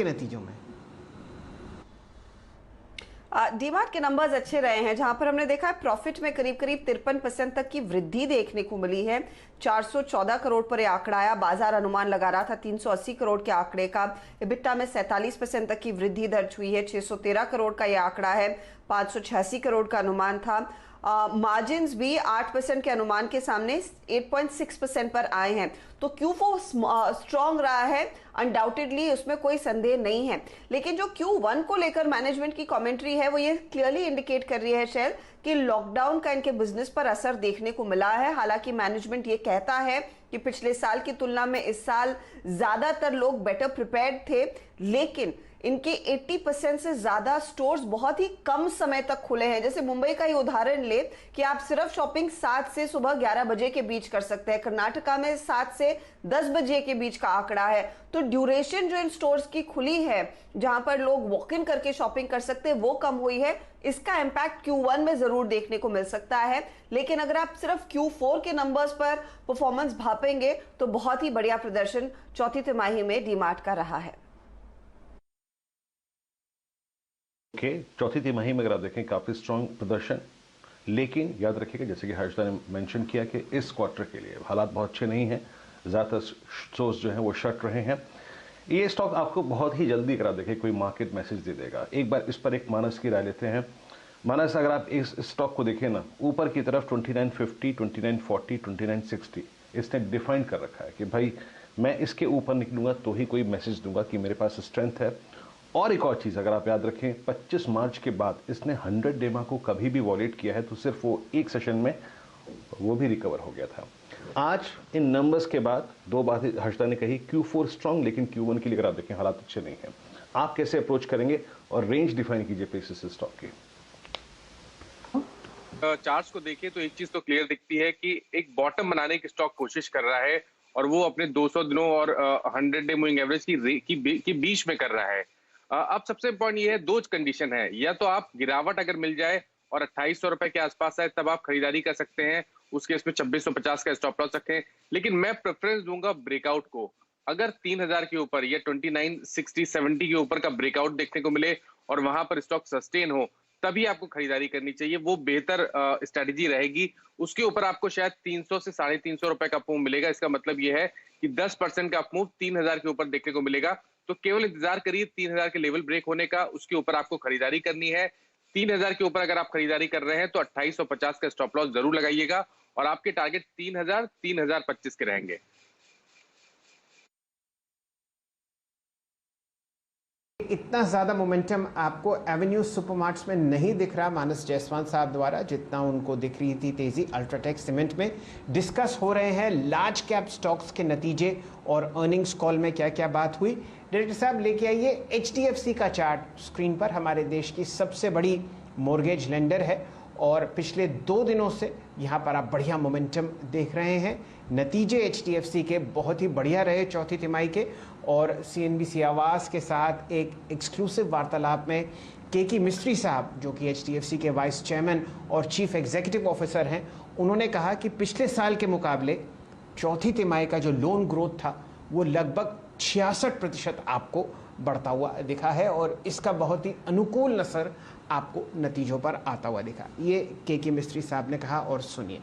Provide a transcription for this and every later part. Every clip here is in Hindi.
के नतीजों में? डीमार्ट के नंबर्स अच्छे रहे हैं, जहां पर हमने देखा है प्रॉफिट में करीब करीब 53% तक की वृद्धि देखने को मिली है। 414 करोड़ पर यह आंकड़ा आया। बाजार अनुमान लगा रहा था 380 करोड़ के आंकड़े का। इबिटा में 47% तक की वृद्धि दर्ज हुई है। 613 करोड़ का यह आंकड़ा है। 586 करोड़ का अनुमान था। मार्जिन्स भी 8% के अनुमान के सामने 8.6% पर आए हैं। तो Q4 स्ट्रांग रहा है अनडाउटेडली, उसमें कोई संदेह नहीं है। लेकिन जो Q1 को लेकर मैनेजमेंट की कमेंट्री है वो ये क्लियरली इंडिकेट कर रही है शेयर कि लॉकडाउन का इनके बिजनेस पर असर देखने को मिला है। हालांकि मैनेजमेंट ये कहता है कि पिछले साल की तुलना में इस साल ज्यादातर लोग बेटर प्रिपेयर्ड थे, लेकिन इनके 80% से ज्यादा स्टोर्स बहुत ही कम समय तक खुले हैं। जैसे मुंबई का ही उदाहरण ले कि आप सिर्फ शॉपिंग 7 से सुबह 11 बजे के बीच कर सकते हैं। कर्नाटका में 7 से 10 बजे के बीच का आंकड़ा है। तो ड्यूरेशन जो इन स्टोर्स की खुली है, जहां पर लोग वॉक इन करके शॉपिंग कर सकते हैं, वो कम हुई है। इसका इंपैक्ट Q1 में जरूर देखने को मिल सकता है। लेकिन अगर आप सिर्फ Q4 के नंबर्स पर परफॉर्मेंस भापेंगे तो बहुत ही बढ़िया प्रदर्शन चौथी तिमाही में डीमार्ट का रहा है। चौथी तिमाही में अगर आप देखें काफ़ी स्ट्रांग प्रदर्शन, लेकिन याद रखिएगा जैसे कि हर्षदा ने मेंशन किया कि इस क्वार्टर के लिए हालात बहुत अच्छे नहीं हैं। ज़्यादातर स्टोर्स जो हैं वो शट रहे हैं। ये स्टॉक आपको बहुत ही जल्दी अगर आप देखें कोई मार्केट मैसेज दे देगा। एक बार इस पर एक मानस की राय लेते हैं। मानस, अगर आप इस स्टॉक को देखें ना, ऊपर की तरफ 2950, 2940, 2960 इसने डिफाइन कर रखा है कि भाई मैं इसके ऊपर निकलूंगा तो ही कोई मैसेज दूंगा कि मेरे पास स्ट्रेंथ है। और एक और चीज़ अगर आप याद रखें, 25 मार्च के बाद इसने 100 डेमा को कभी भी वॉलेट किया है तो सिर्फ वो एक सेशन में वो भी रिकवर हो गया था। आज इन नंबर्स के बाद दो बातें हर्षदा ने कही, Q4 स्ट्रांग, लेकिन Q1 के लिए अगर आप देखें हालात अच्छे नहीं हैं। आप कैसे अप्रोच करेंगे और रेंज डिफाइन कीजिए प्लीज इस स्टॉक की। चार्ट्स को देखिए तो एक चीज तो क्लियर दिखती है कि एक बॉटम बनाने की स्टॉक कोशिश कर रहा है और वो अपने 200 दिनों और 100 डे मूविंग एवरेज की बीच में कर रहा है। अब सबसे इंपॉर्टेंट ये है, दो कंडीशन है, या तो आप गिरावट अगर मिल जाए और 2800 रुपए के आसपास आए तब आप खरीदारी कर सकते हैं, उस केस में 2650 का स्टॉप लॉस रखें। लेकिन मैं प्रेफरेंस दूंगा ब्रेकआउट को। अगर 3000 के ऊपर या 2960-70 के ऊपर का ब्रेकआउट देखने को मिले और वहां पर स्टॉक सस्टेन हो, तभी आपको खरीदारी करनी चाहिए, वो बेहतर स्ट्रेटेजी रहेगी। उसके ऊपर आपको शायद 300 से 350 रुपए का मूव मिलेगा। इसका मतलब यह है कि 10% का मूव 3000 के ऊपर देखने को मिलेगा। तो केवल इंतजार करिए 3000 के लेवल ब्रेक होने का, उसके ऊपर आपको खरीदारी करनी है। 3000 के ऊपर अगर आप खरीदारी कर रहे हैं तो 2850 का स्टॉप लॉस जरूर लगाइएगा और आपके टारगेट 3025 के रहेंगे। इतना ज़्यादा मोमेंटम आपको एवेन्यू सुपरमार्ट्स में नहीं दिख रहा मानस जायसवाल साहब द्वारा, जितना उनको दिख रही थी तेज़ी अल्ट्राटेक सीमेंट में। डिस्कस हो रहे हैं लार्ज कैप स्टॉक्स के नतीजे और अर्निंग्स कॉल में क्या क्या बात हुई। डायरेक्टर साहब लेके आइए HDFC का चार्ट स्क्रीन पर। हमारे देश की सबसे बड़ी मॉर्गेज लेंडर है और पिछले 2 दिनों से यहाँ पर आप बढ़िया मोमेंटम देख रहे हैं। नतीजे HDFC के बहुत ही बढ़िया रहे चौथी तिमाही के, और CNBC आवाज़ के साथ एक एक्सक्लूसिव वार्तालाप में केकी मिस्त्री साहब, जो कि HDFC के वाइस चेयरमैन और चीफ एग्जीक्यूटिव ऑफिसर हैं, उन्होंने कहा कि पिछले साल के मुकाबले चौथी तिमाही का जो लोन ग्रोथ था वो लगभग 66% आपको बढ़ता हुआ दिखा है और इसका बहुत ही अनुकूल असर आपको नतीजों पर आता हुआ दिखा। ये केके मिस्त्री साहब ने कहा, और सुनिए।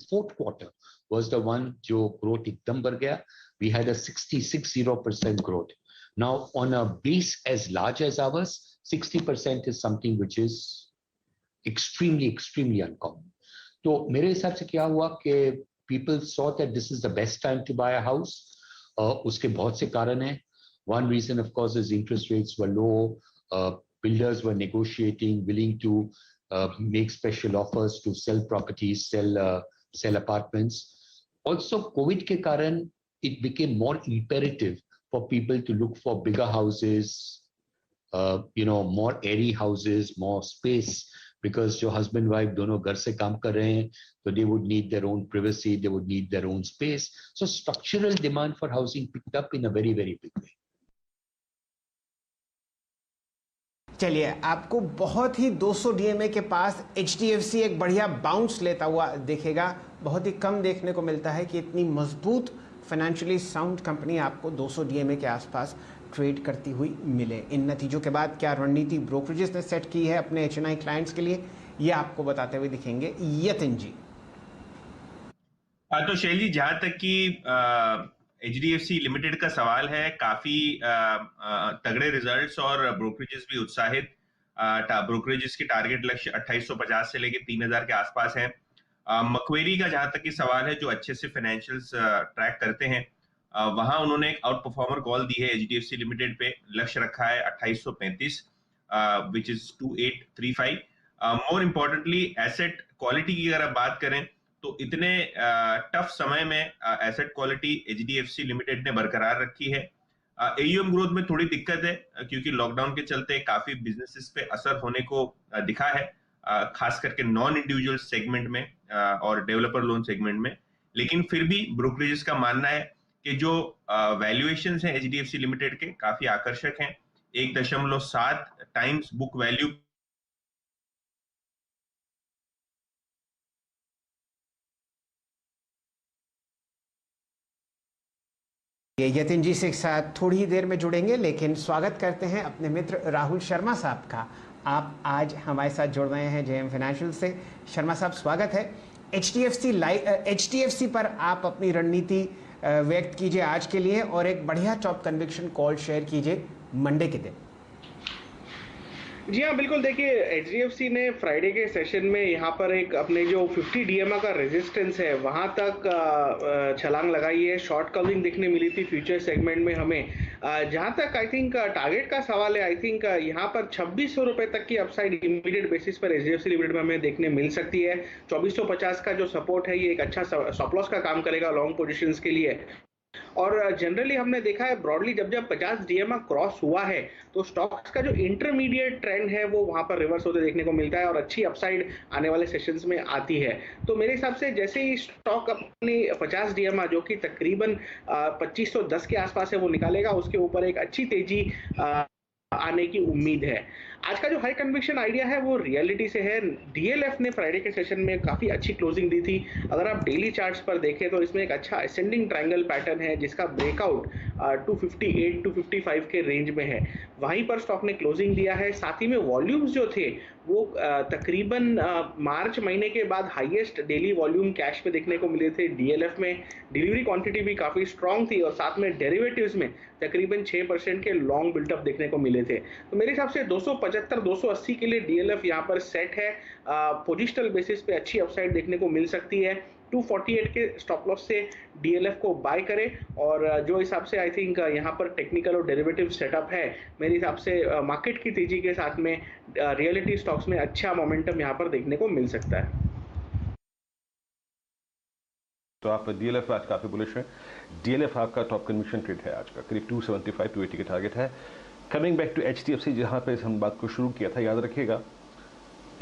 Fourth quarter was the one जो growth एकदम बढ़ गया. We had a 60% growth. Now on a base as large as ours, 60% is something which is extremely uncommon. तो मेरे हिसाब से क्या हुआ कि people saw that this is the best time to buy a house. उसके बहुत से कारण हैं. One reason, of course, is interest rates were low. Builders were negotiating, willing to make special offers to sell properties, sell apartments. Also, COVID के कारण it became more imperative for people to look for bigger houses, more airy houses, more space, because जो husband wife दोनों घर से काम कर रहे हैं, so they would need their own privacy, they would need their own space. So structural demand for housing picked up in a very big way. चलिए, आपको बहुत ही 200 DMA के पास HDFC एक बढ़िया बाउंस लेता हुआ दिखेगा। बहुत ही कम देखने को मिलता है कि इतनी मजबूत फाइनेंशियली साउंड कंपनी आपको 200 डीएमए के आसपास ट्रेड करती हुई मिले। इन नतीजों के बाद क्या रणनीति ब्रोकरेजेस ने सेट की है अपने एचएनआई क्लाइंट्स के लिए, ये आपको बताते हुए दिखेंगे यतिन जी। तो शैल जी, जहां तक कि HDFC लिमिटेड का सवाल है, काफी तगड़े रिजल्ट्स और ब्रोकरेजेस भी उत्साहित। ब्रोकरेजेस की टारगेट लक्ष्य 2850 से लेके 3000 के आसपास है। मक्वेरी का जहां तक कि सवाल है, जो अच्छे से फाइनेंशियल्स ट्रैक करते हैं, वहां उन्होंने एक आउट परफॉर्मर कॉल दी है HDFC लिमिटेड पे। लक्ष्य रखा है 2835 which is 2835। More importantly asset quality की अगर आप बात करें तो इतने टफ समय में एसेट क्वालिटी HDFC लिमिटेड ने बरकरार रखी है। AUM ग्रोथ में थोड़ी दिक्कत है क्योंकि लॉकडाउन के चलते काफी बिजनेसेस पे असर होने को दिखा है, खास करके नॉन इंडिविजुअल सेगमेंट में और डेवलपर लोन सेगमेंट में। लेकिन फिर भी ब्रोकरेजेस का मानना है कि जो वैल्यूएशंस हैं HDFC लिमिटेड के काफी आकर्षक हैं। 1.7 टाइम्स बुक वैल्यू ये यतिन जी से साथ थोड़ी ही देर में जुड़ेंगे, लेकिन स्वागत करते हैं अपने मित्र राहुल शर्मा साहब का। आप आज हमारे साथ जुड़ रहे हैं JM फाइनेंशियल से। शर्मा साहब, स्वागत है। HDFC पर आप अपनी रणनीति व्यक्त कीजिए आज के लिए, और एक बढ़िया टॉप कन्विक्शन कॉल शेयर कीजिए मंडे के दिन। जी हाँ, बिल्कुल। देखिए, HDFC ने फ्राइडे के सेशन में यहाँ पर एक अपने जो 50 DMA का रेजिस्टेंस है वहाँ तक छलांग लगाई है। शॉर्ट कवरिंग देखने मिली थी फ्यूचर सेगमेंट में हमें। जहाँ तक आई थिंक टारगेट का सवाल है, आई थिंक यहाँ पर 2600 रुपए तक की अपसाइड इमीडिएट बेसिस पर HDFC लिमिटेड में हमें देखने मिल सकती है। 2450 का जो सपोर्ट है, ये एक अच्छा स्टॉप लॉस का काम करेगा लॉन्ग पोजीशंस के लिए। और जनरली हमने देखा है ब्रॉडली जब 50 DMA क्रॉस हुआ है तो स्टॉक्स का जो इंटरमीडिएट ट्रेंड है वो वहां पर रिवर्स होते देखने को मिलता है और अच्छी अपसाइड आने वाले सेशंस में आती है। तो मेरे हिसाब से जैसे ही स्टॉक अपनी 50 DMA जो कि तकरीबन 2510 के आसपास है वो निकालेगा, उसके ऊपर एक अच्छी तेजी आने की उम्मीद है। आज का जो हाई कन्विक्शन आइडिया है वो रियलिटी से है। DLF ने फ्राइडे के सेशन में काफी अच्छी क्लोजिंग दी थी। अगर आप डेली चार्ट्स पर देखें तो इसमें एक अच्छा असेंडिंग ट्रायंगल पैटर्न है जिसका ब्रेकआउट 258 255 के रेंज में है। वहीं पर स्टॉक ने क्लोजिंग दिया है। साथ ही में वॉल्यूम्स जो थे वो तकरीबन मार्च महीने के बाद हाईएस्ट डेली वॉल्यूम कैश पे देखने को मिले थे DLF में। डिलीवरी क्वांटिटी भी काफी स्ट्रांग थी और साथ में डेरिवेटिव्स में तकरीबन 6% के लॉन्ग बिल्टअप देखने को मिले थे। तो मेरे हिसाब से 275-280 के लिए DLF यहाँ पर सेट है। पोजिशनल बेसिस पे अच्छी अपसाइड देखने को मिल सकती है। 248 के स्टॉप लॉस से DLF को बाय करें, और जो हिसाब से आई थिंक यहाँ पर टेक्निकल और डेरिवेटिव सेटअप है, मेरे हिसाब से मार्केट की तेजी के साथ में रियलिटी स्टॉक्स में अच्छा मोमेंटम यहाँ पर देखने को मिल सकता है। तो आप DLF आज काफी बुलिश हैं। DLF आपका टॉप कन्विक्शन ट्रेड है आज का, करीब 275-280 के टारगेट है। कमिंग बैक टू HDFC, जहां पे हम बात को शुरू किया था, याद रखिएगा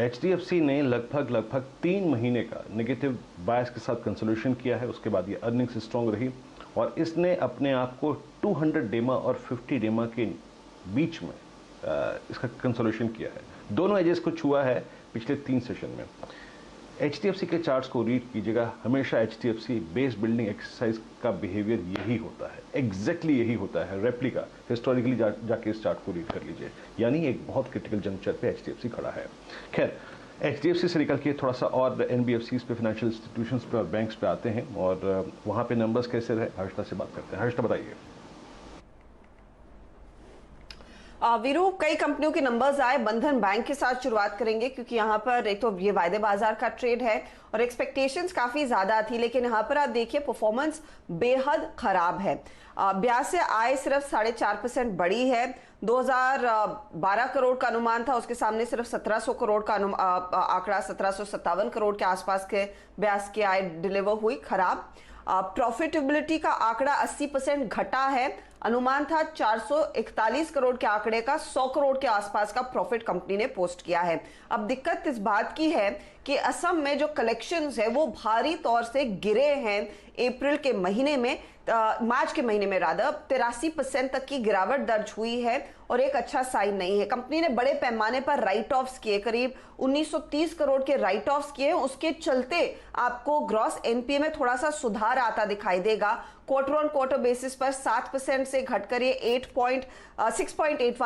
HDFC ने लगभग 3 महीने का नेगेटिव बायस के साथ कंसोलिडेशन किया है। उसके बाद ये अर्निंग्स स्ट्रॉन्ग रही और इसने अपने आप को 200 DMA और 50 DMA के बीच में इसका कंसोलिडेशन किया है। दोनों एजेस को छुआ है पिछले 3 सेशन में। HDFC के चार्ट्स को रीड कीजिएगा। हमेशा HDFC बेस बिल्डिंग एक्सरसाइज का बिहेवियर यही होता है, एग्जैक्टली यही होता है, रेप्लिका। हिस्टोरिकली जाके इस चार्ट को रीड कर लीजिए, यानी एक बहुत क्रिटिकल जंक्चर पे HDFC खड़ा है। खैर, HDFC से निकल के थोड़ा सा और NBFCs पे, फाइनेंशियल इंस्टीट्यूशंस पे और बैंक्स पे आते हैं, और वहाँ पे नंबर्स कैसे रहे, हर्षदा से बात करते हैं। हर्षदा, बताइए। वीरू, कई कंपनियों के नंबर्स आए। बंधन बैंक के साथ शुरुआत करेंगे क्योंकि यहाँ पर एक तो ये वायदे बाजार का ट्रेड है और एक्सपेक्टेशंस काफी ज्यादा थी, लेकिन यहाँ पर आप देखिए परफॉर्मेंस बेहद खराब है। ब्याज से आय सिर्फ 4.5% बढ़ी है। 2012 करोड़ का अनुमान था, उसके सामने सिर्फ 1700 करोड़ का आंकड़ा, 1757 करोड़ के आसपास के ब्याज की आय डिलीवर हुई। खराब प्रॉफिटेबिलिटी का आंकड़ा 80% घटा है। अनुमान था 441 करोड़ के आंकड़े का 100 करोड़ के आसपास का प्रॉफिट कंपनी ने पोस्ट किया है। अब दिक्कत इस बात की है कि असम में जो कलेक्शंस है वो भारी तौर से गिरे हैं अप्रैल के महीने में। मार्च के महीने में 83% तक की गिरावट दर्ज हुई है और एक अच्छा साइन नहीं है। कंपनी ने बड़े पैमाने पर राइट ऑफ्स किए, करीब 1930 करोड़ के राइट ऑफ्स किए। उसके चलते आपको ग्रॉस एनपीए में थोड़ा सा सुधार आता दिखाई देगा। क्वार्टर ऑन क्वार्टर बेसिस पर 7% से घटकर ये 6.81